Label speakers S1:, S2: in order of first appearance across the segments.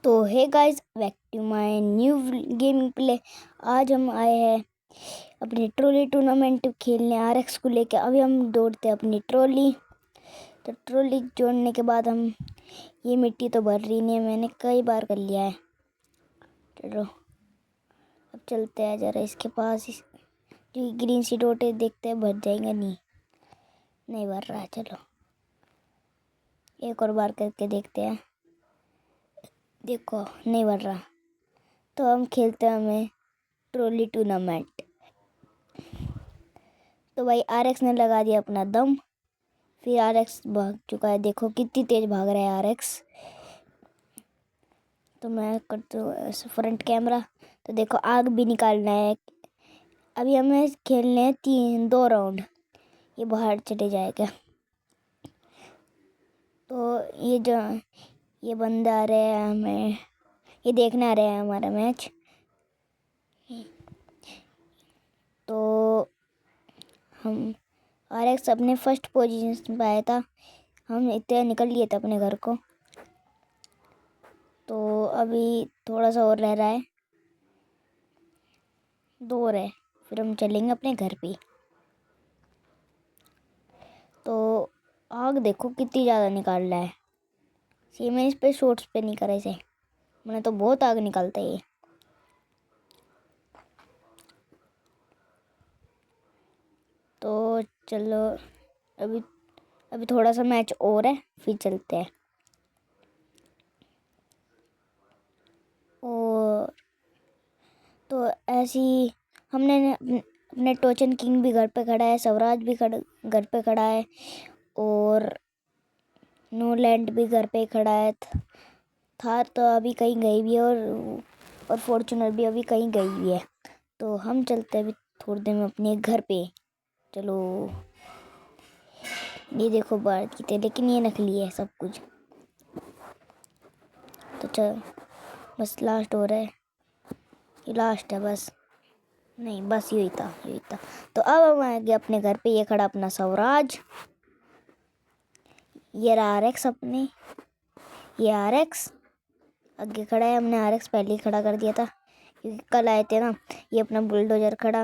S1: तो hey guys, back to my new gaming play. आज हम आए हैं अपनी ट्रॉली टूर्नामेंट खेलने आरएक्स को लेके। अभी हम दौड़ते हैं अपनी ट्रॉली। तो ट्रॉली जोड़ने के बाद हम ये मिट्टी तो भर रही नहीं है, मैंने कई बार कर लिया है। चलो अब चलते हैं ज़रा इसके पास। जो ग्रीन सी डॉट है, देखते हैं भर जाएगा। नहीं भर रहा है। चलो एक और बार करके देखते हैं। देखो नहीं भर रहा, तो हम खेलते हैं हमें ट्रॉली टूर्नामेंट। तो भाई आरएक्स ने लगा दिया अपना दम, फिर आरएक्स भाग चुका है। देखो कितनी तेज भाग रहा है आरएक्स। तो मैं करती हूँ फ्रंट कैमरा। तो देखो आग भी निकालना है। अभी हमें खेलने हैं 2 राउंड। ये बाहर चले जाएगा। तो ये बंदे आ रहे हैं, हमें ये देखने आ रहे हैं हमारा मैच। तो हम आरएक्स अपने फर्स्ट पोजीशन पे आया था। हम इतने निकल लिए थे अपने घर को। तो अभी थोड़ा सा और रह रहा है, 2 और है, फिर हम चलेंगे अपने घर पे। तो आग देखो कितनी ज़्यादा निकाल रहा है। ये मैंने इस पे शॉर्ट्स पे नहीं करा इसे, मैंने तो बहुत आग निकालता है ये। तो चलो अभी थोड़ा सा मैच और है, फिर चलते हैं। और तो ऐसी हमने अपने टोचन किंग भी घर पे खड़ा है, स्वराज भी घर पे खड़ा है, और नोलैंड भी घर पे खड़ा है। थार तो अभी कहीं गई भी है, और फॉर्चूनर भी अभी कहीं गई हुई है। तो हम चलते हैं अभी थोड़ी देर में अपने घर पे। चलो ये देखो भारत की थे, लेकिन ये नकली है सब कुछ। तो चल बस लास्ट हो रहा है, ये लास्ट है बस। नहीं बस यही था। तो अब हम आ गए अपने घर पे। ये खड़ा अपना स्वराज, ये रहा आरएक्स अपने, ये आरएक्स आगे खड़ा है। हमने आरएक्स पहले ही खड़ा कर दिया था क्योंकि कल आए थे ना। ये अपना बुलडोजर खड़ा,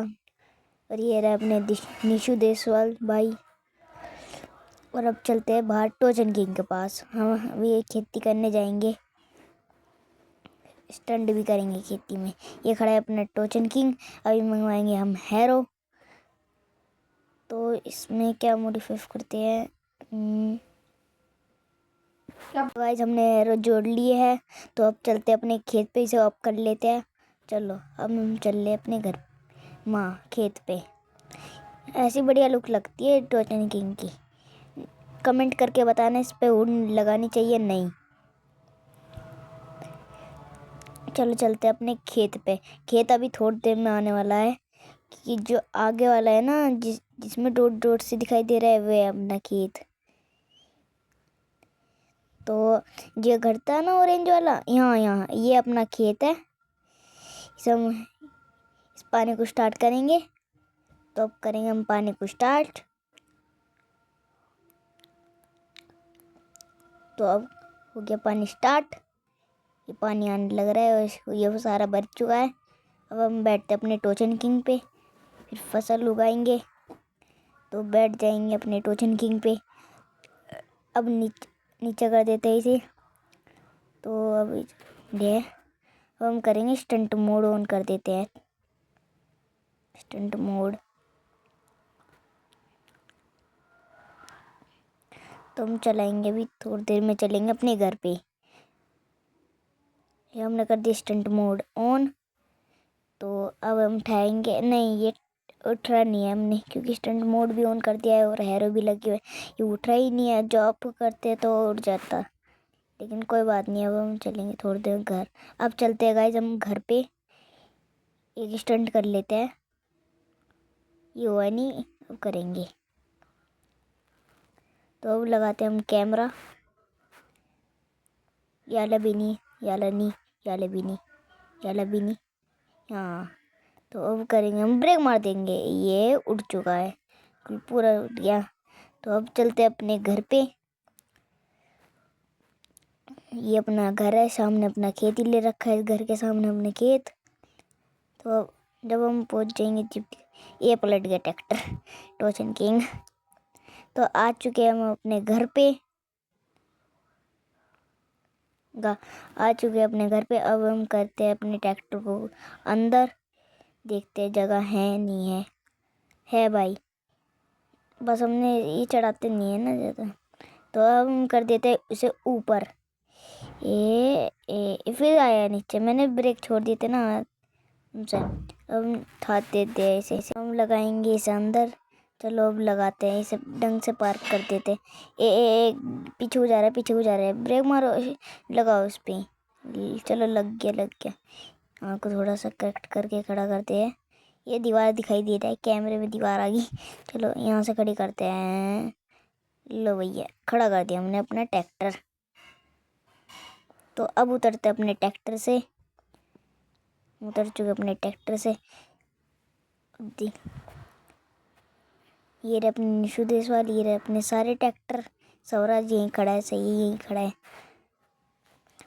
S1: और ये रहा अपने निशु देसवाल भाई। और अब चलते हैं बाहर टोचन किंग के पास। हम अभी खेती करने जाएंगे, स्टंट भी करेंगे खेती में। ये खड़ा है अपना टोचन किंग। अभी मंगवाएंगे हम हैरो। तो इसमें क्या मॉडिफाई करते हैं। गाइस हमने हैरो जोड़ लिए है। तो अब चलते हैं अपने खेत पे, इसे ऑफ कर लेते हैं। चलो अब हम चल रहे अपने घर खेत पे। ऐसी बढ़िया लुक लगती है टोचन किंग की। कमेंट करके बताना इस पे हुड लगानी चाहिए नहीं। चलो चलते हैं अपने खेत पे। खेत अभी थोड़ी देर में आने वाला है, कि जो आगे वाला है ना, जिसमें डॉट डॉट से दिखाई दे रहा है, वो है अपना खेत। तो ये घर था ना ऑरेंज वाला, यहाँ ये अपना खेत है। हम इस पानी को स्टार्ट करेंगे। तो अब करेंगे हम पानी को स्टार्ट। तो अब हो गया पानी स्टार्ट। ये पानी आने लग रहा है और ये सारा भर चुका है। अब हम बैठते अपने टोचन किंग पे, फिर फसल उगाएंगे। तो बैठ जाएंगे अपने टोचन किंग पे। अब नीचे कर देते हैं इसे। तो अब ये हम करेंगे स्टंट मोड ऑन कर देते हैं। Stunt mode. तो हम चलाएंगे, अभी थोड़ी देर में चलेंगे अपने घर पे। ये हमने कर दिया स्टंट मोड ऑन। तो अब हम उठाएंगे, नहीं ये उठ रहा नहीं है हमने, क्योंकि स्टंट मोड भी ऑन कर दिया है और हैरो भी लगी हुई है। ये उठ रहा ही नहीं है। जॉब करते तो उठ जाता, लेकिन कोई बात नहीं। अब हम चलेंगे थोड़ी देर घर। अब चलते हैं गाइस हम घर पे, एक स्टंट कर लेते हैं। ये हुआ नहीं, अब करेंगे। तो अब लगाते हैं हम कैमरा। याला बिनी, याला नी, याला बिनी, याला बिनी। हाँ तो अब करेंगे हम, ब्रेक मार देंगे। ये उड़ चुका है, पूरा उड़ गया। तो अब चलते हैं अपने घर पे। ये अपना घर है, सामने अपना खेत ही ले रखा है, घर के सामने अपने खेत। तो जब हम पहुंच जाएंगे जब ये पलट गया ट्रैक्टर टोचन किंग। तो आ चुके हैं हम अपने घर पे, आ चुके हैं अपने घर पे। अब हम करते हैं अपने ट्रैक्टर को अंदर, देखते हैं जगह है नहीं है। है भाई, बस हमने ये चढ़ाते नहीं है ना ज़्यादा। तो अब हम कर देते हैं उसे ऊपर। फिर आया नीचे, मैंने ब्रेक छोड़ दिए थे ना हमसे। अब हम उठा देते हैं इसे, हम लगाएंगे इसे अंदर। चलो अब लगाते हैं इसे, ढंग से पार्क कर देते। पीछे हो जा रहा है, पीछे हो जा रहा है, ब्रेक मारो, लगाओ उस पर। चलो लग गया। हाँ को थोड़ा सा करेक्ट करके खड़ा करते हैं। ये दीवार दिखाई दे रहा है, कैमरे में दीवार आ गई। चलो यहाँ से खड़ी करते हैं। लो भैया, खड़ा कर दिया हमने अपना ट्रैक्टर। तो अब उतरते अपने ट्रैक्टर से, उतर चुके अपने ट्रैक्टर से। ये रहे अपने निशु देशवाल, ये रहे अपने सारे ट्रैक्टर। स्वराज यहीं खड़ा है, सही यहीं खड़ा है।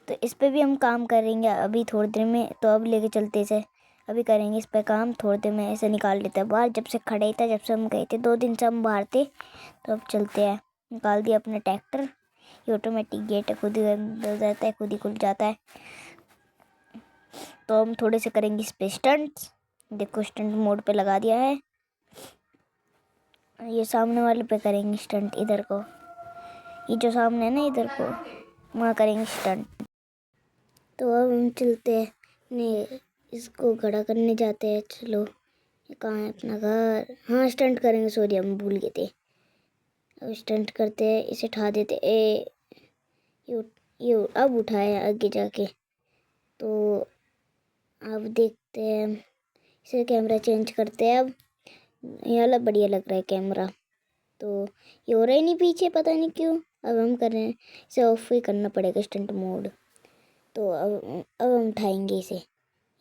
S1: तो इस पे भी हम काम करेंगे अभी थोड़ी देर में। तो अब लेके चलते इसे, अभी करेंगे इस पे काम थोड़ी देर में। ऐसे निकाल लेते हैं बाहर, जब से खड़े ही था, जब से हम गए थे 2 दिन से हम बाहर थे। तो अब चलते हैं, निकाल दिया अपना ट्रैक्टर। ये ऑटोमेटिक गेट है, खुद ही बंद हो जाता है, खुद ही खुल जाता है। तो हम थोड़े से करेंगे इस पे स्टंट्स। देखो स्टंट मोड पे लगा दिया है। ये सामने वाले पे करेंगे स्टंट, इधर को, ये जो सामने है ना इधर को, वहाँ करेंगे स्टंट। तो अब हम चलते हैं, ने इसको खड़ा करने जाते हैं। चलो ये कहाँ है अपना घर? हाँ स्टंट करेंगे, सॉरी हम भूल गए थे। अब स्टंट करते हैं, इसे उठा देते। ये अब उठाया आगे जाके। तो अब देखते हैं, इसे कैमरा चेंज करते हैं। अब ये वाला बढ़िया लग रहा है कैमरा। तो ये हो रहा ही नहीं पीछे, पता नहीं क्यों। अब हम कर रहे हैं, इसे ऑफ ही करना पड़ेगा स्टंट मोड। तो अब हम उठाएंगे इसे,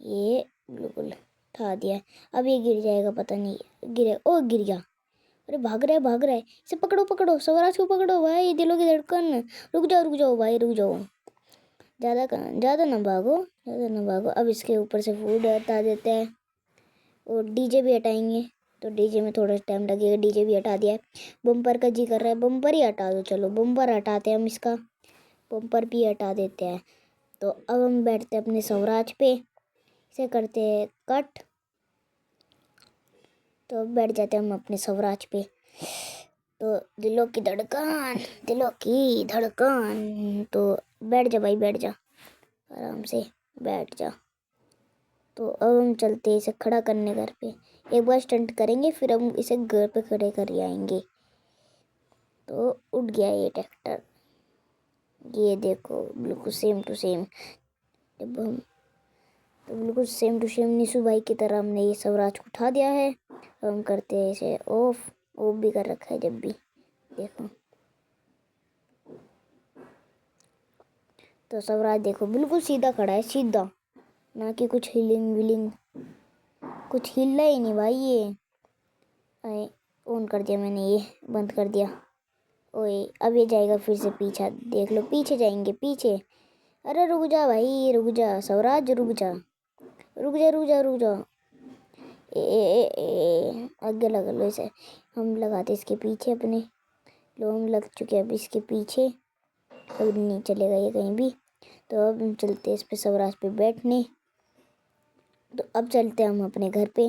S1: ये बिल्कुल उठा दिया। अब ये गिर जाएगा, पता नहीं गिरे। ओ गिर गया। अरे भाग रहा है। इसे पकड़ो, स्वराज को पकड़ो भाई, दिलों की धड़कन। रुक जाओ भाई, रुक जाओ। ज़्यादा ना भागो। अब इसके ऊपर से फूड हटा देते हैं और डीजे भी हटाएंगे। तो डीजे में थोड़ा टाइम लगेगा, डीजे भी हटा दिया है। बम्पर का जी कर रहा है, बम्पर ही हटा दो। चलो बम्पर हटाते हैं हम, इसका बम्पर भी हटा देते हैं। तो अब हम बैठते हैं अपने स्वराज पे, इसे करते हैं कट। तो अब बैठ जाते हैं हम अपने स्वराज पे। तो दिलों की धड़कन। तो बैठ जा भाई, बैठ जा, आराम से बैठ जा। तो अब हम चलते हैं इसे खड़ा करने घर पे। एक बार स्टंट करेंगे, फिर हम इसे घर पे खड़े कर आएंगे। तो उठ गया ये ट्रैक्टर, ये देखो बिल्कुल सेम टू सेम। जब हम तो बिल्कुल सेम टू सेम निशु भाई की तरह हमने ये स्वराज को उठा दिया है। अब हम करते हैं इसे ऑफ भी कर रखा है जब भी, देखो। तो स्वराज देखो बिल्कुल सीधा खड़ा है, सीधा, ना कि कुछ हिलिंग विलिंग, कुछ हिल रहा ही नहीं भाई। ये ऑन कर दिया मैंने, ये बंद कर दिया। ओए अब ये जाएगा फिर से पीछे, देख लो पीछे जाएंगे, पीछे। अरे रुक जा भाई, रुक जा स्वराज, रुक जा। आगे लगा लो इसे, हम लगाते इसके पीछे अपने। लो हम लग चुके हैं अब इसके पीछे, अब नहीं चलेगा ये कहीं भी। तो अब हम चलते इस पे स्वराज पे बैठने। तो अब चलते हम अपने घर पे,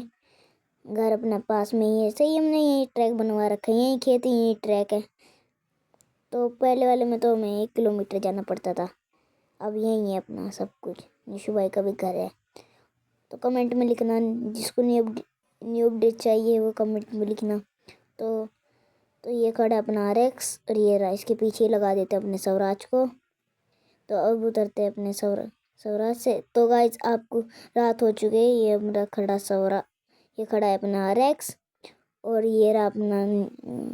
S1: घर अपना पास में ही है, सही हमने यही ट्रैक बनवा रखा है, यही खेत यही ट्रैक है। तो पहले वाले में तो हमें 1 किलोमीटर जाना पड़ता था, अब यही है अपना सब कुछ। निशु भाई का भी घर है। तो कमेंट में लिखना, जिसको न्यू अपडेट चाहिए वो कमेंट में लिखना। तो ये खड़ा है अपना RX, और ये रहा, इसके पीछे ही लगा देते अपने स्वराज को। तो अब उतरते हैं अपने स्वराज से। तो गाइज आपको रात हो चुकी है, ये हमारा ये खड़ा है अपना RX, और ये रहा अपना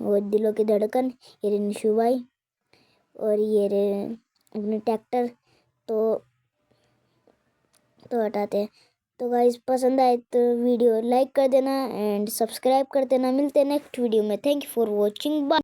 S1: वो दिलों की धड़कन, ये रहे निशु भाई, और ये रहे अपने ट्रैक्टर। तो हटाते हैं। तो गाइस पसंद आए तो वीडियो लाइक कर देना एंड सब्सक्राइब कर देना। मिलते हैं नेक्स्ट वीडियो में। Thank you for watching, bye.